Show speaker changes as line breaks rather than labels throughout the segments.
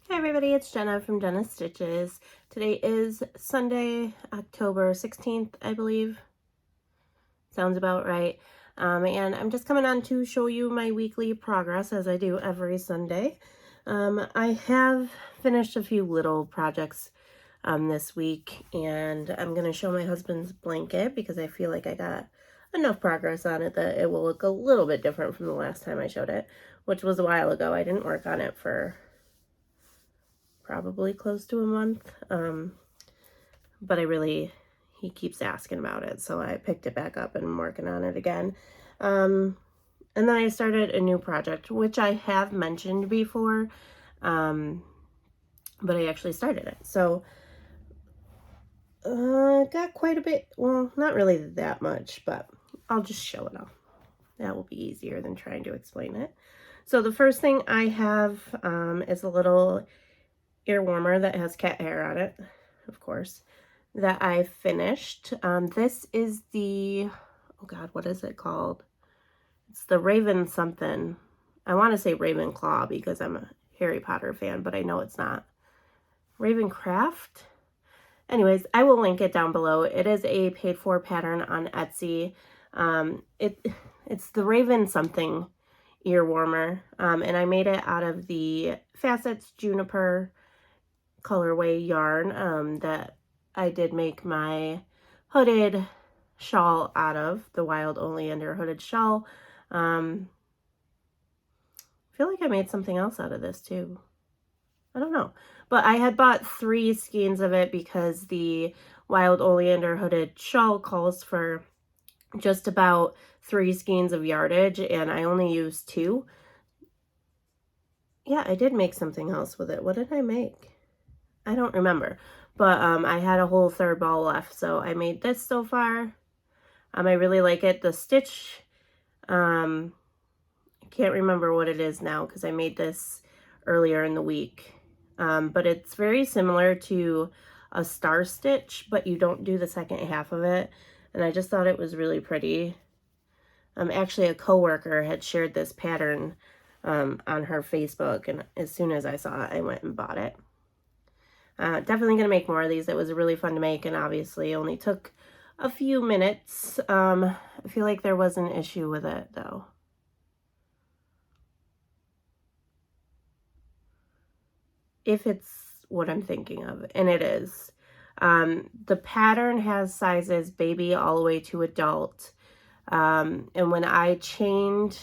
Hi everybody, it's Jenna from Jenna Stitches. Today is Sunday, October 16th, I believe. Sounds about right. And I'm just coming on to show you my weekly progress as I do every Sunday. I have finished a few little projects this week, and I'm going to show my husband's blanket because I feel like I got enough progress on it that it will look a little bit different from the last time I showed it, which was a while ago. I didn't work on it for probably close to a month. But he keeps asking about it, so I picked it back up and I'm working on it again. And then I started a new project, which I have mentioned before, but I actually started it. So got quite a bit, well, not really that much, but I'll just show it off. That will be easier than trying to explain it. So the first thing I have is a little ear warmer that has cat hair on it, of course, that I finished. This is the, oh God, what is it called? It's the Raven something. I want to say Ravenclaw because I'm a Harry Potter fan, but I know it's not. Ravencraft? Anyways, I will link it down below. It is a paid for pattern on Etsy. It's the Raven something ear warmer, and I made it out of the Facets Juniper colorway yarn that I did make my hooded shawl out of, the Wild Oleander hooded shawl. I feel like I made something else out of this too. I don't know. But I had bought 3 skeins of it because the Wild Oleander hooded shawl calls for just about 3 skeins of yardage, and I only used 2. Yeah, I did make something else with it. What did I make? I don't remember. But I had a whole 3rd ball left, so I made this so far. I really like it. The stitch, I can't remember what it is now because I made this earlier in the week. But it's very similar to a star stitch, but you don't do the second half of it. And I just thought it was really pretty. Actually, a coworker had shared this pattern on her Facebook, and as soon as I saw it, I went and bought it. Definitely going to make more of these. It was really fun to make, and obviously only took a few minutes. I feel like there was an issue with it, though. If it's what I'm thinking of, and it is. The pattern has sizes baby all the way to adult. And when I chained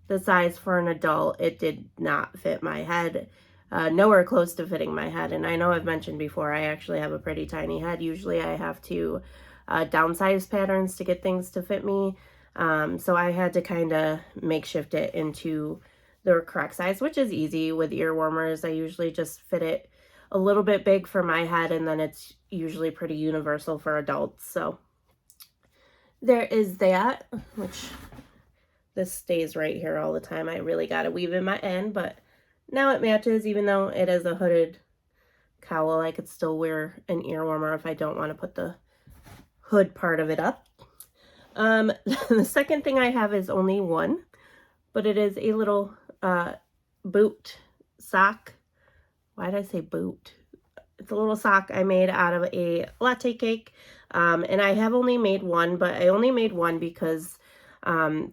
the size for an adult, it did not fit my head. Nowhere close to fitting my head. And I know I've mentioned before, I actually have a pretty tiny head. Usually I have to downsize patterns to get things to fit me. So I had to kind of makeshift it into the correct size, which is easy with ear warmers. I usually just fit it a little bit big for my head, and then it's usually pretty universal for adults. So there is that, which this stays right here all the time. I really got to weave in my end, but now it matches. Even though it is a hooded cowl, I could still wear an ear warmer if I don't want to put the hood part of it up. The second thing I have is only one, but it is a little boot sock. Why did I say boot? It's a little sock I made out of a latte cake, and I have only made one, but I only made one because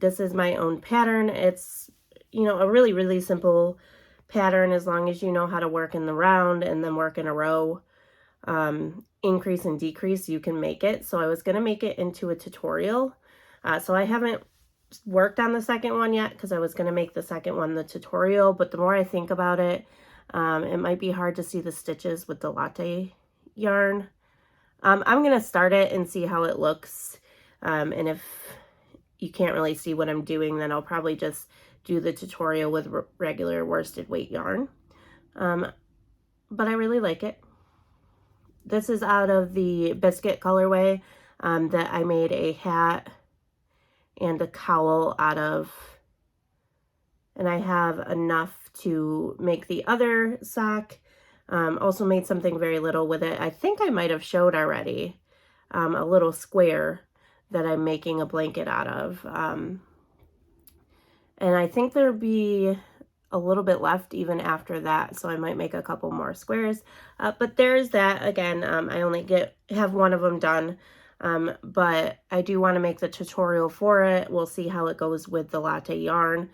this is my own pattern. It's, you know, a really, really simple pattern as long as you know how to work in the round and then work in a row. Increase and decrease, you can make it. So I was going to make it into a tutorial. So I haven't worked on the second one yet because I was going to make the second one the tutorial, but the more I think about it, it might be hard to see the stitches with the latte yarn. I'm going to start it and see how it looks. And if you can't really see what I'm doing, then I'll probably just do the tutorial with regular worsted weight yarn. But I really like it. This is out of the biscuit colorway that I made a hat and a cowl out of. And I have enough to make the other sock. Also made something very little with it. I think I might have showed already a little square that I'm making a blanket out of. And I think there'll be a little bit left even after that, so I might make a couple more squares. But there's that. Again, I only have one of them done, but I do want to make the tutorial for it. We'll see how it goes with the Latte yarn,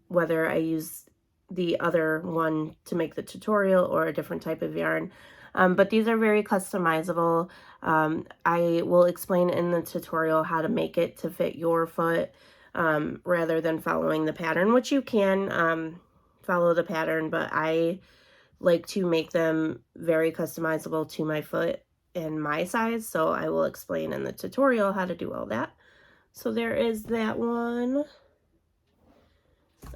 whether I use the other one to make the tutorial or a different type of yarn. But these are very customizable. I will explain in the tutorial how to make it to fit your foot, rather than following the pattern, which you can follow the pattern, but I like to make them very customizable to my foot and my size, so I will explain in the tutorial how to do all that. So there is that one.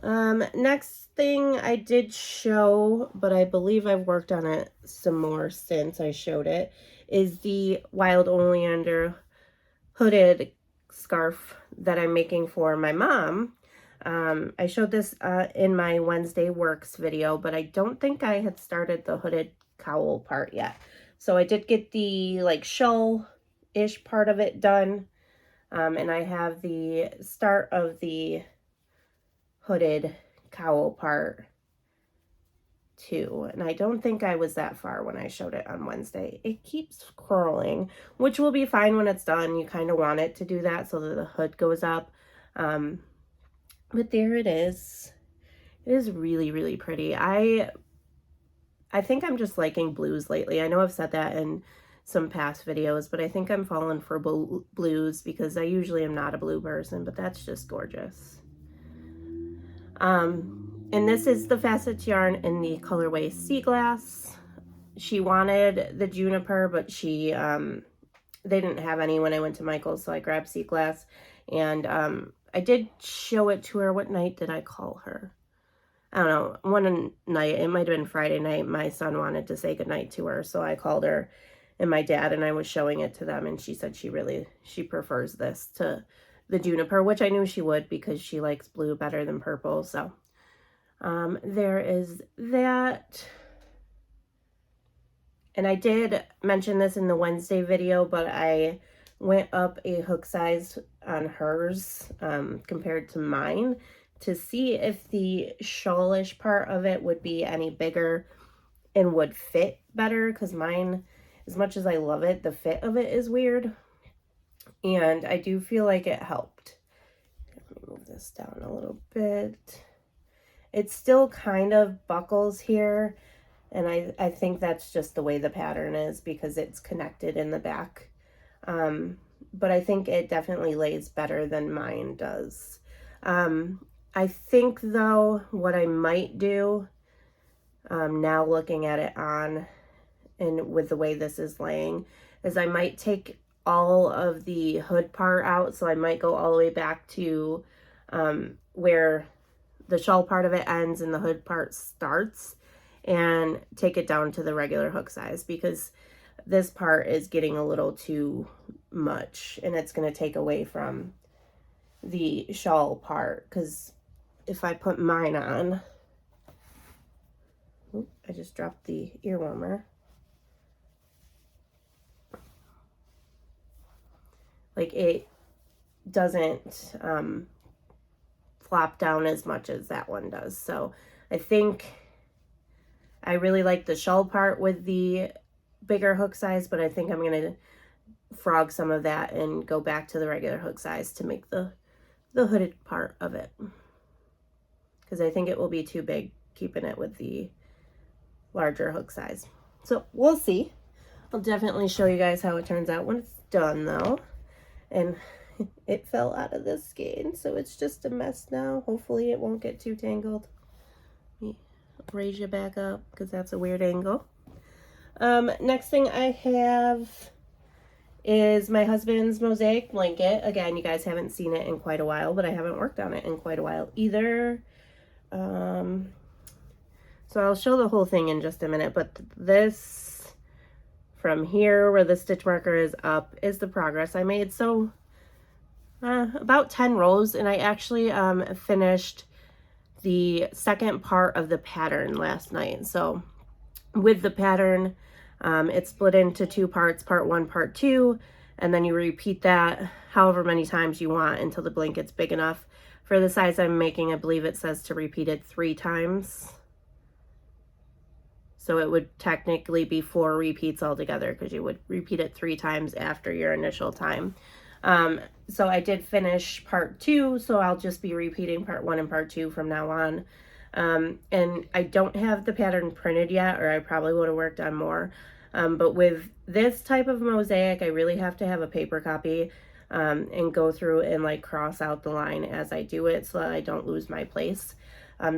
Next thing I did show, but I believe I've worked on it some more since I showed it, is the Wild Oleander hooded scarf that I'm making for my mom. I showed this in my Wednesday Works video, but I don't think I had started the hooded cowl part yet. So I did get the like shawl-ish part of it done, and I have the start of the hooded cowl part too, and I don't think I was that far when I showed it on Wednesday. It keeps curling, which will be fine when it's done. You kind of want it to do that so that the hood goes up, but there it is. It is really, really pretty. I think I'm just liking blues lately. I know I've said that in some past videos, but I think I'm falling for blues because I usually am not a blue person, but that's just gorgeous. And this is the facets yarn in the colorway Sea Glass. She wanted the juniper, but they didn't have any when I went to Michael's, so I grabbed Sea Glass. And I did show it to her. What night did I call her? I don't know. One night, it might have been Friday night, my son wanted to say goodnight to her, so I called her and my dad, and I was showing it to them, and she said she prefers this to the juniper, which I knew she would because she likes blue better than purple. So there is that. And I did mention this in the Wednesday video, but I went up a hook size on hers compared to mine to see if the shawlish part of it would be any bigger and would fit better, because mine, as much as I love it, the fit of it is weird. And I do feel like it helped. Let me move this down a little bit. It still kind of buckles here, and I think that's just the way the pattern is because it's connected in the back. But I think it definitely lays better than mine does. I think, though, what I might do, now looking at it on and with the way this is laying, is I might take all of the hood part out. So I might go all the way back to where the shawl part of it ends and the hood part starts, and take it down to the regular hook size, because this part is getting a little too much and it's going to take away from the shawl part. Because if I put mine on, I just dropped the ear warmer. Like, it doesn't flop down as much as that one does. So I think I really like the shawl part with the bigger hook size, but I think I'm going to frog some of that and go back to the regular hook size to make the hooded part of it, because I think it will be too big keeping it with the larger hook size. So we'll see. I'll definitely show you guys how it turns out when it's done, though. And it fell out of this skein, so it's just a mess now. Hopefully it won't get too tangled. Let me raise you back up because that's a weird angle. Next thing I have is my husband's Mosaic blanket. Again, you guys haven't seen it in quite a while, but I haven't worked on it in quite a while either. So I'll show the whole thing in just a minute, but this from here where the stitch marker is up is the progress I made. So about 10 rows, and I actually finished the second part of the pattern last night. So with the pattern, it's split into two parts, part 1, part 2, and then you repeat that however many times you want until the blanket's big enough For the size I'm making, I believe it says to repeat it 3 times. So it would technically be 4 repeats altogether, because you would repeat it 3 times after your initial time. So I did finish part 2, so I'll just be repeating part 1 and part 2 from now on. And I don't have the pattern printed yet, or I probably would have worked on more. But with this type of mosaic, I really have to have a paper copy and go through and like cross out the line as I do it so that I don't lose my place.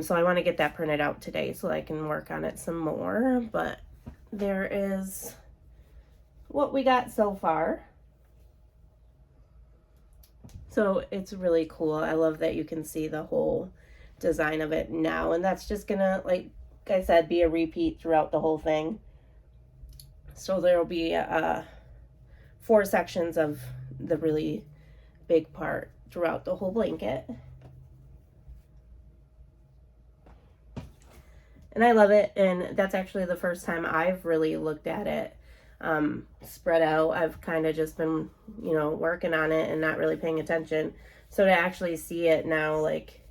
So I want to get that printed out today so I can work on it some more. But there is what we got so far. So it's really cool. I love that you can see the whole design of it now. And that's just gonna, like I said, be a repeat throughout the whole thing. So there'll be 4 sections of the really big part throughout the whole blanket. And I love it, and that's actually the first time I've really looked at it spread out. I've kind of just been, you know, working on it and not really paying attention. So to actually see it now, like,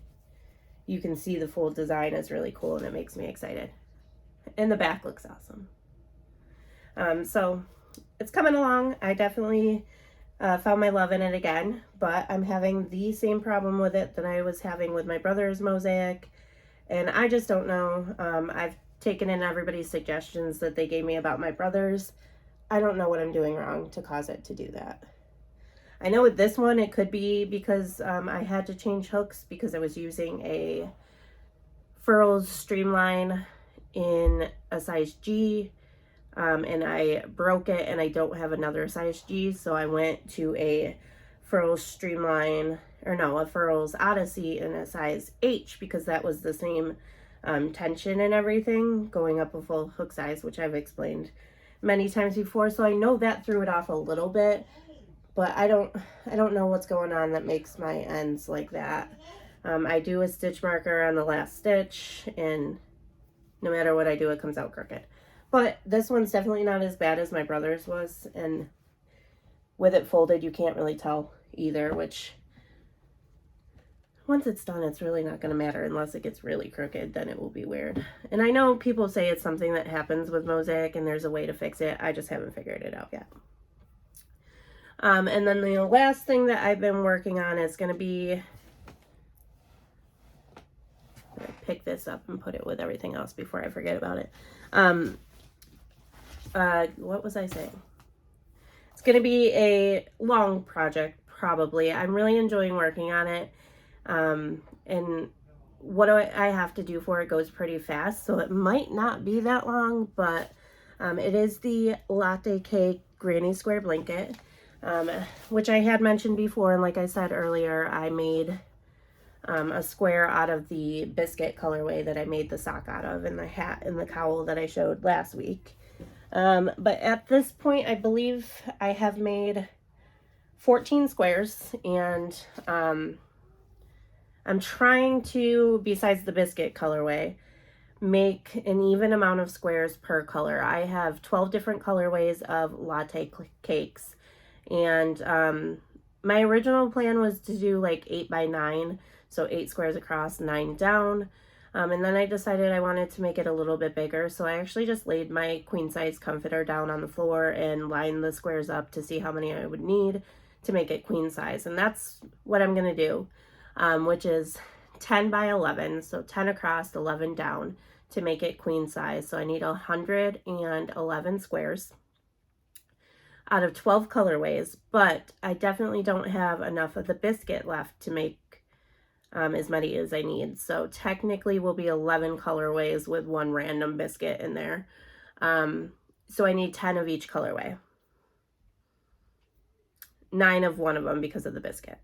you can see the full design is really cool, and it makes me excited. And the back looks awesome. So it's coming along. I definitely found my love in it again, but I'm having the same problem with it that I was having with my brother's mosaic. And I just don't know. I've taken in everybody's suggestions that they gave me about my brother's. I don't know what I'm doing wrong to cause it to do that. I know with this one, it could be because I had to change hooks because I was using a Furls Streamline in a size G. And I broke it, and I don't have another size G. So I went to a Furls Streamline, or no, a Furls Odyssey in a size H, because that was the same tension and everything, going up a full hook size, which I've explained many times before. So I know that threw it off a little bit, but I don't know what's going on that makes my ends like that. I do a stitch marker on the last stitch, and no matter what I do, it comes out crooked. But this one's definitely not as bad as my brother's was, and with it folded, you can't really tell either, which once it's done, it's really not going to matter unless it gets really crooked. Then it will be weird. And I know people say it's something that happens with mosaic and there's a way to fix it. I just haven't figured it out yet. And then the last thing that I've been working on is going to be, I'm going to pick this up and put it with everything else before I forget about it. What was I saying? It's going to be a long project, probably. I'm really enjoying working on it. And what I have to do for it goes pretty fast, so it might not be that long, but it is the Latte Cake Granny Square Blanket, which I had mentioned before, and like I said earlier, I made a square out of the biscuit colorway that I made the sock out of, and the hat and the cowl that I showed last week. But at this point, I believe I have made 14 squares, and I'm trying to, besides the biscuit colorway, make an even amount of squares per color. I have 12 different colorways of latte cakes, and my original plan was to do like 8 by 9, so 8 squares across, 9 down. And then I decided I wanted to make it a little bit bigger, so I actually just laid my queen size comforter down on the floor and lined the squares up to see how many I would need to make it queen size. And that's what I'm going to do, which is 10 by 11, so 10 across, 11 down to make it queen size. So I need 111 squares out of 12 colorways, but I definitely don't have enough of the biscuit left to make as many as I need. So technically will be 11 colorways with 1 random biscuit in there. So I need 10 of each colorway. 9 of one of them because of the biscuit.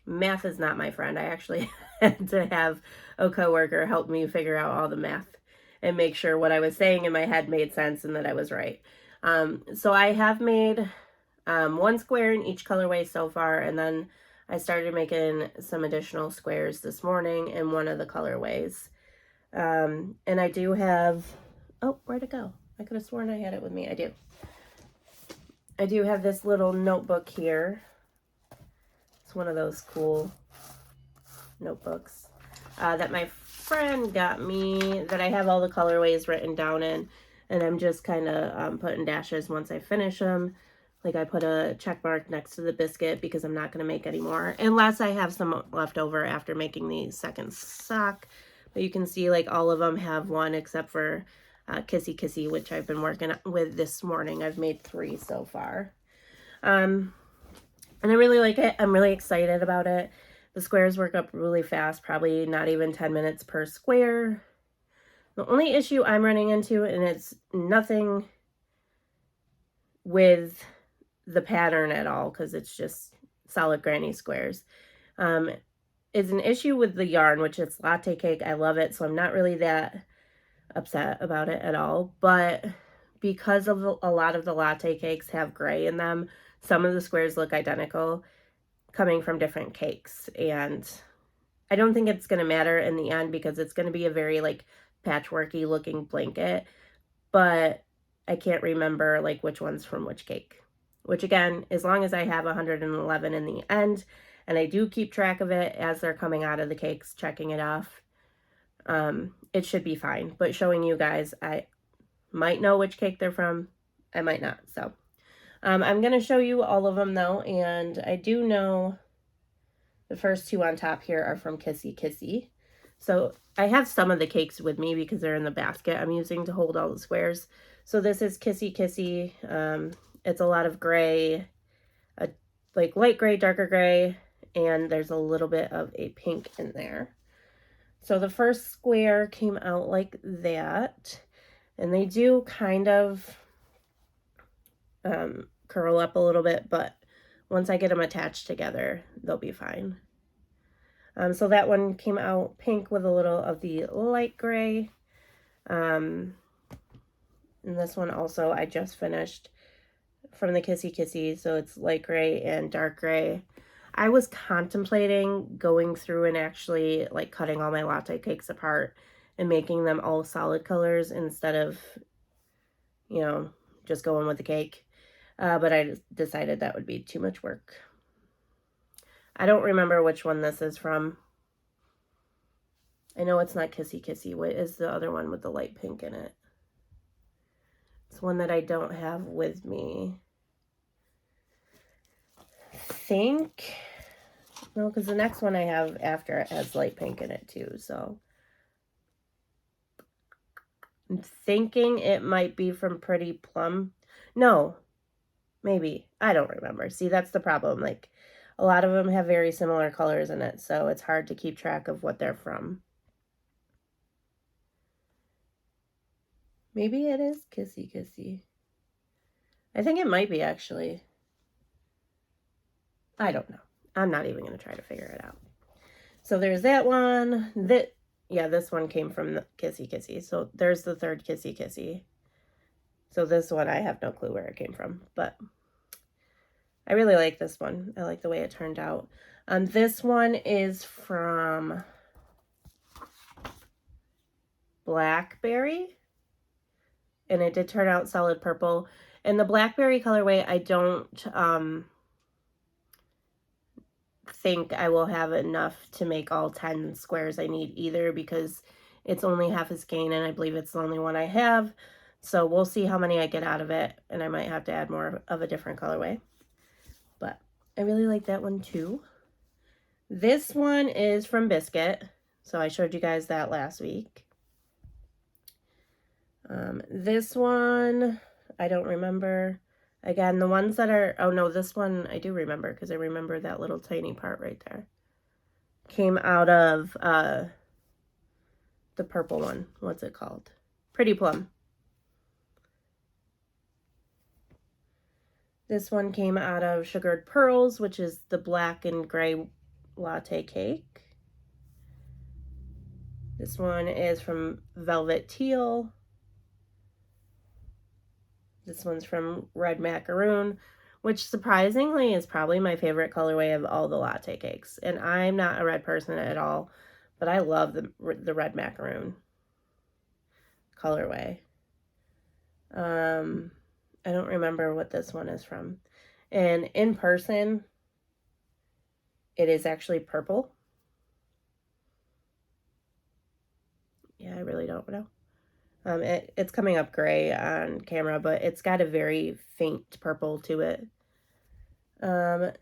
Math is not my friend. I actually had to have a coworker help me figure out all the math and make sure what I was saying in my head made sense and that I was right. So I have made 1 square in each colorway so far, and then I started making some additional squares this morning in one of the colorways. And I do have, oh, where'd it go? I could have sworn I had it with me. I do have this little notebook here. It's one of those cool notebooks that my friend got me that I have all the colorways written down in, and I'm just kind of putting dashes once I finish them. Like I put a check mark next to the biscuit because I'm not going to make any more unless I have some left over after making the second sock. But you can see like all of them have one except for Kissy Kissy, which I've been working with this morning. I've made 3 so far. And I really like it. I'm really excited about it. The squares work up really fast, probably not even 10 minutes per square. The only issue I'm running into, and it's nothing with the pattern at all, because it's just solid granny squares, is an issue with the yarn, which is latte cake. I love it, so I'm not really that upset about it at all. But because of a lot of the latte cakes have gray in them, some of the squares look identical coming from different cakes, and I don't think it's going to matter in the end because it's going to be a very like patchworky looking blanket, but I can't remember like which one's from which cake, which again, as long as I have 111 in the end and I do keep track of it as they're coming out of the cakes, checking it off, it should be fine. But showing you guys, I might know which cake they're from, I might not. So I'm going to show you all of them though, and I do know the first 2 on top here are from Kissy Kissy. So I have some of the cakes with me because they're in the basket I'm using to hold all the squares. So this is Kissy Kissy. It's a lot of gray, like light gray, darker gray, and there's a little bit of a pink in there. So the first square came out like that, and they do kind of curl up a little bit, but once I get them attached together, they'll be fine. So that one came out pink with a little of the light gray. And this one also I just finished from the Kissy Kissy, so it's light gray and dark gray. I was contemplating going through and actually like cutting all my latte cakes apart and making them all solid colors instead of, you know, just going with the cake. But I decided that would be too much work. I don't remember which one this is from. I know it's not Kissy Kissy. What is the other one with the light pink in it? It's one that I don't have with me. I think, no, because the next one I have after it has light pink in it too, so. I'm thinking it might be from Pretty Plum. No, maybe. I don't remember. See, that's the problem. Like, a lot of them have very similar colors in it, so it's hard to keep track of what they're from. Maybe it is Kissy Kissy. I think it might be, actually. I don't know. I'm not even going to try to figure it out. So there's that one. Yeah, this one came from the Kissy Kissy. So there's the third Kissy Kissy. So this one, I have no clue where it came from, but I really like this one. I like the way it turned out. This one is from Blackberry, and it did turn out solid purple. And the Blackberry colorway, I don't think I will have enough to make all 10 squares I need either, because it's only half a skein and I believe it's the only one I have. So we'll see how many I get out of it, and I might have to add more of a different colorway. But I really like that one too. This one is from Biscuit. So I showed you guys that last week. This one, I don't remember. Again, the ones that are, oh no, this one I do remember because I remember that little tiny part right there. Came out of the purple one. What's it called? Pretty Plum. This one came out of Sugared Pearls, which is the black and gray latte cake. This one is from Velvet Teal. This one's from Red Macaroon, which surprisingly is probably my favorite colorway of all the latte cakes. And I'm not a red person at all, but I love the Red Macaroon colorway. I don't remember what this one is from. And in person, it is actually purple. Yeah, I really don't know. It's coming up gray on camera, but it's got a very faint purple to it.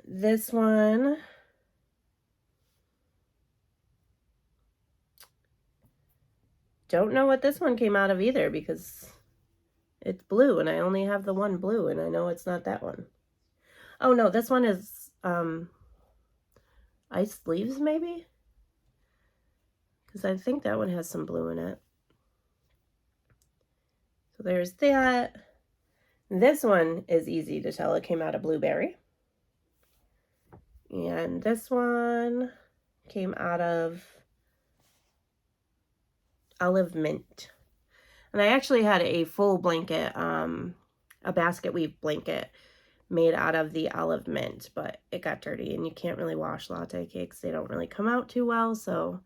This one, don't know what this one came out of either, because it's blue and I only have the one blue, and I know it's not that one. Oh no, this one is iced leaves maybe, because I think that one has some blue in it. So there's that. This one is easy to tell. It came out of blueberry. And this one came out of olive mint. And I actually had a full blanket, a basket weave blanket made out of the olive mint, but it got dirty, and you can't really wash latte cakes. They don't really come out too well, so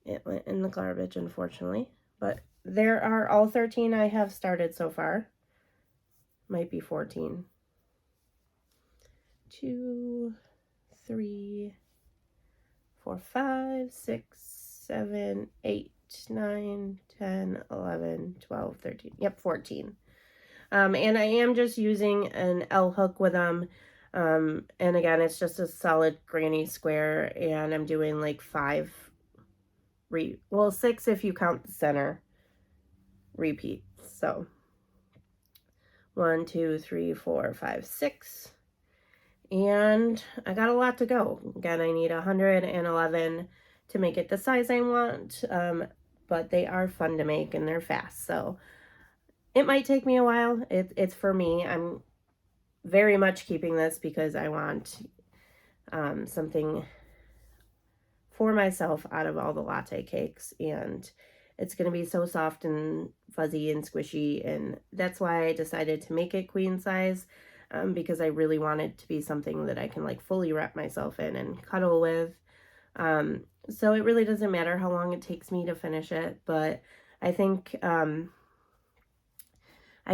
it went in the garbage, unfortunately. But there are all 13 I have started so far. Might be 14. 2, 3, 4, 5, 6, 7, 8, 9, 10, 11, 12, 13. Yep, 14. And I am just using an L hook with them. And again, it's just a solid granny square, and I'm doing like 6 if you count the center repeats. So 1, 2, 3, 4, 5, 6. And I got a lot to go. Again, I need 111 to make it the size I want, but they are fun to make and they're fast. So it might take me a while. It's for me. I'm very much keeping this because I want something for myself out of all the latte cakes, and it's going to be so soft and fuzzy and squishy, and that's why I decided to make it queen size, because I really want it to be something that I can like fully wrap myself in and cuddle with. So it really doesn't matter how long it takes me to finish it, but I think I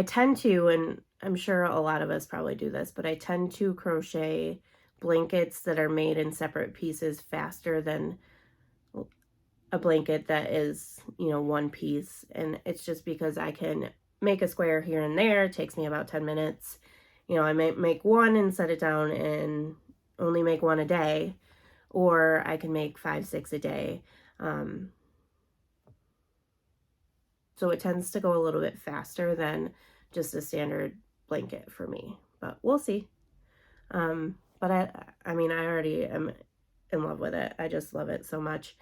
tend to, and I'm sure a lot of us probably do this, but I tend to crochet blankets that are made in separate pieces faster than a blanket that is, one piece. And it's just because I can make a square here and there. It takes me about 10 minutes. I might make one and set it down and only make one a day, or I can make 5, 6 a day. So it tends to go a little bit faster than just a standard blanket for me, but we'll see. But I mean, I already am in love with it. I just love it so much.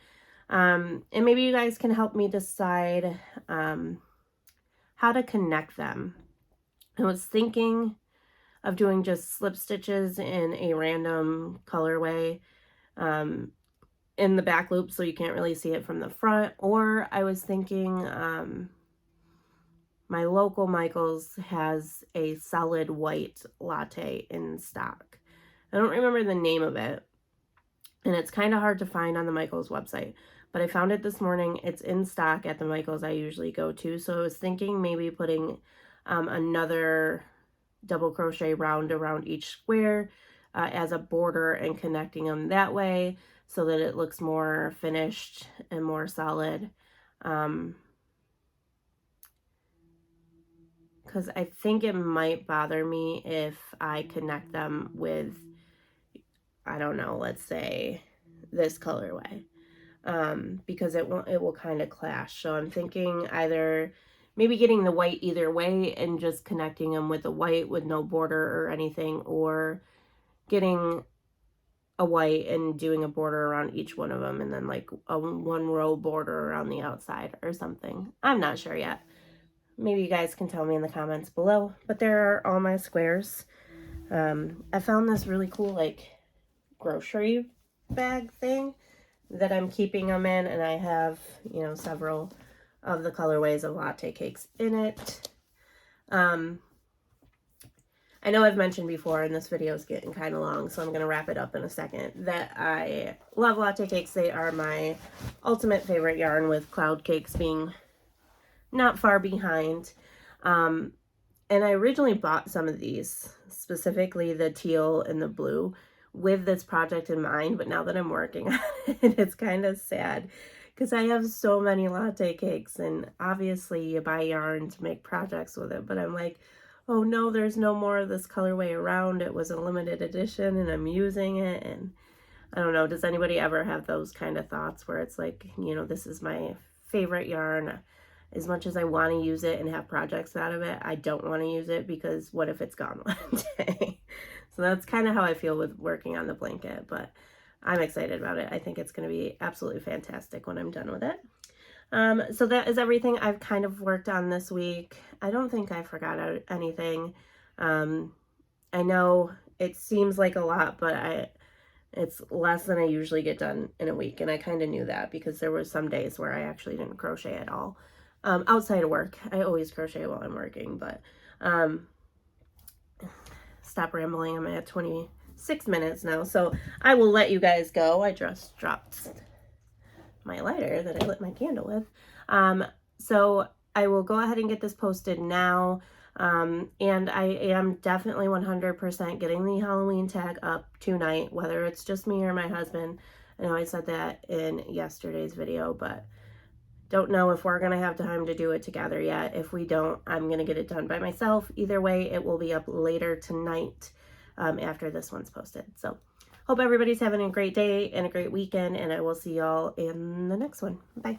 And maybe you guys can help me decide how to connect them. I was thinking of doing just slip stitches in a random colorway in the back loop so you can't really see it from the front, or I was thinking my local Michaels has a solid white latte in stock. I don't remember the name of it, and it's kind of hard to find on the Michaels website, but I found it this morning. It's in stock at the Michaels I usually go to, so I was thinking maybe putting another double crochet round around each square as a border and connecting them that way so that it looks more finished and more solid. Because I think it might bother me if I connect them with, I don't know, let's say this colorway, because it will kind of clash. So I'm thinking either maybe getting the white either way and just connecting them with the white with no border or anything, or getting a white and doing a border around each one of them and then like a 1 row border around the outside or something. I'm not sure yet. Maybe you guys can tell me in the comments below, but there are all my squares. I found this really cool like grocery bag thing that I'm keeping them in, and I have, several of the colorways of latte cakes in it. I know I've mentioned before, and this video is getting kind of long, so I'm going to wrap it up in a second, that I love latte cakes. They are my ultimate favorite yarn, with cloud cakes being not far behind. And I originally bought some of these, specifically the teal and the blue, with this project in mind, but now that I'm working on it, it's kind of sad because I have so many latte cakes, and obviously you buy yarn to make projects with it, but I'm like, oh no, there's no more of this colorway around. It was a limited edition and I'm using it, and I don't know, does anybody ever have those kind of thoughts where it's like, you know, this is my favorite yarn. As much as I want to use it and have projects out of it, I don't want to use it because what if it's gone one day? So that's kind of how I feel with working on the blanket, but I'm excited about it. I think it's going to be absolutely fantastic when I'm done with it. So that is everything I've kind of worked on this week. I don't think I forgot anything. I know it seems like a lot, but it's less than I usually get done in a week, and I kind of knew that because there were some days where I actually didn't crochet at all. Outside of work, I always crochet while I'm working, but stop rambling. I'm at 26 minutes now, so I will let you guys go. I just dropped my lighter that I lit my candle with. So I will go ahead and get this posted now. And I am definitely 100% getting the Halloween tag up tonight, whether it's just me or my husband. I know I said that in yesterday's video, but don't know if we're going to have time to do it together yet. If we don't, I'm going to get it done by myself. Either way, it will be up later tonight after this one's posted. So hope everybody's having a great day and a great weekend, and I will see y'all in the next one. Bye.